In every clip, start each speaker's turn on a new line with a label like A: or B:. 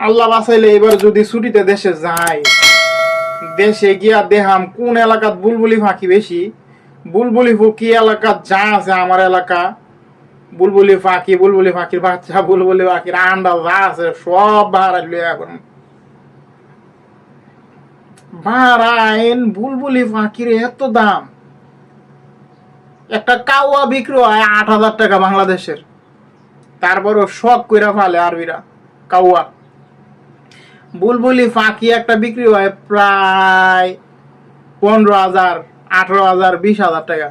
A: আল্লাহ বাঁচাইলে এবার যদি ছুটিতে দেশে যাই, দেশে গিয়া দেখাম কোন এলাকাত বুলবুলি ফাঁকি বেশি। বুলবুলি ফুকি এলাকাত যা আছে আমার এলাকা, বুলবুলি ফাঁকি, বুলবুলি ফাঁকির বাচ্চা, বুলবুলি ফাঁকির আন্ডা যা আছে সব ভাড়া লইয়া এখন ভাড়াইন। বুলবুলি ফাঁকির এত দাম, একটা কাওয়া বিক্রি হয় 8,000 টাকা বাংলাদেশের। তারপরও শখ কইরা ফেলে আরবিরা কাওয়া। বুলবুলি ফাঁকি একটা বিক্রি হয় প্রায় 15,000, 18,000, 20,000 টাকা।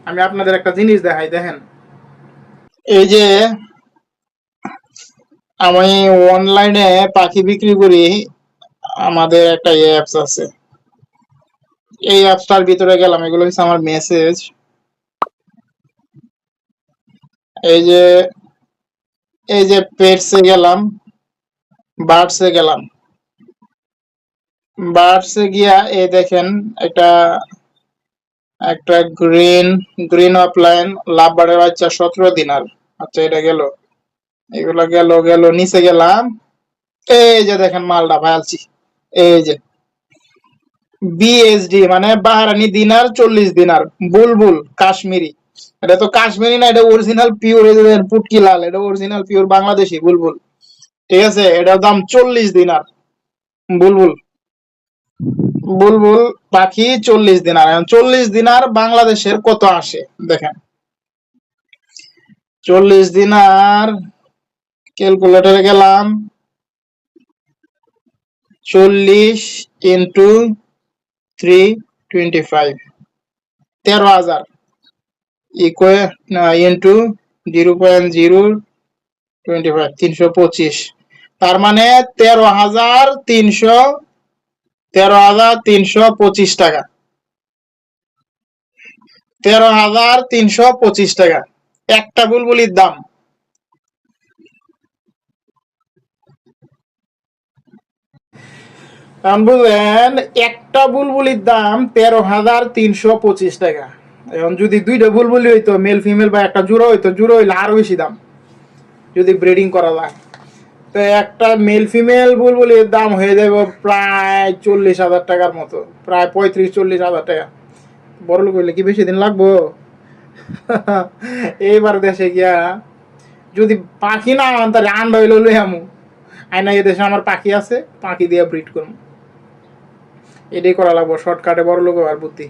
A: আমি আপনাদের একটা জিনিস দেখাই, দেখেন। এই যে আমি অনলাইনে পাখি বিক্রি করি, আমাদের একটা অ্যাপস আছে। এই অ্যাপসটার ভিতরে গেলাম, এগুলো হচ্ছে আমার মেসেজ। এই যে পেটসে গেলাম, বার্ডসে গেলাম। বার্ডসে গিয়া এই দেখেন একটা একটা গ্রিন অফলাইন লাভ বার্ডের বাচ্চা 17 দিনার। আচ্ছা, এটা গেল, এগুলা গেল গেল নিচে গেলাম। এই যে দেখেন মালটা ভাইলছি, এই যে বিএসডি মানে বাহারানি দিনার 40 দিনার, বুলবুল কাশ্মীরি। এটা তো কাশ্মীরি না, এটা অরিজিনাল পিওর। এই যে পুটকি লাল, এটা অরিজিনাল পিওর বাংলাদেশি বুলবুল। ঠিক আছে, এটার দাম 40 দিনার। বুলবুল বুলবুল পাখি 40 দিনার। এখন 40 দিনার বাংলাদেশের কত আসে দেখেন। 40 দিনার ক্যালকুলেটরে গেলাম, 40 × 325, 13,000 ইন্টু 0.025, 325। তার মানে 13,325 টাকা। 13,325 টাকা একটা বুলবুলির দাম। বুঝলেন, একটা বুলবুলির দাম 13,325 টাকা। এখন যদি দুইটা বুলবুলি হইতো, মেল ফিমেল বা একটা জোড়া হইতো, জোড়া হইলে আরো বেশি দাম যদি ব্রিডিং করা যায়। তো একটা মেল ফিমেল বুলবুলির দাম হয়ে যাবে প্রায় 40,000 টাকার মতো, প্রায় 35-40,000 টাকা। বড় লোক হইলে কি বেশি দিন লাগবো? এইবার দেশে গিয়া যদি পাখি না আন, তাহলে আন্ডা হইলে লই আমু আয়না। এ দেশে আমার পাখি আছে, পাখি দিয়ে ব্রিড করবো। এটাই করা লাগবো, শর্টকাটে বড় লোক আর বুদ্ধি।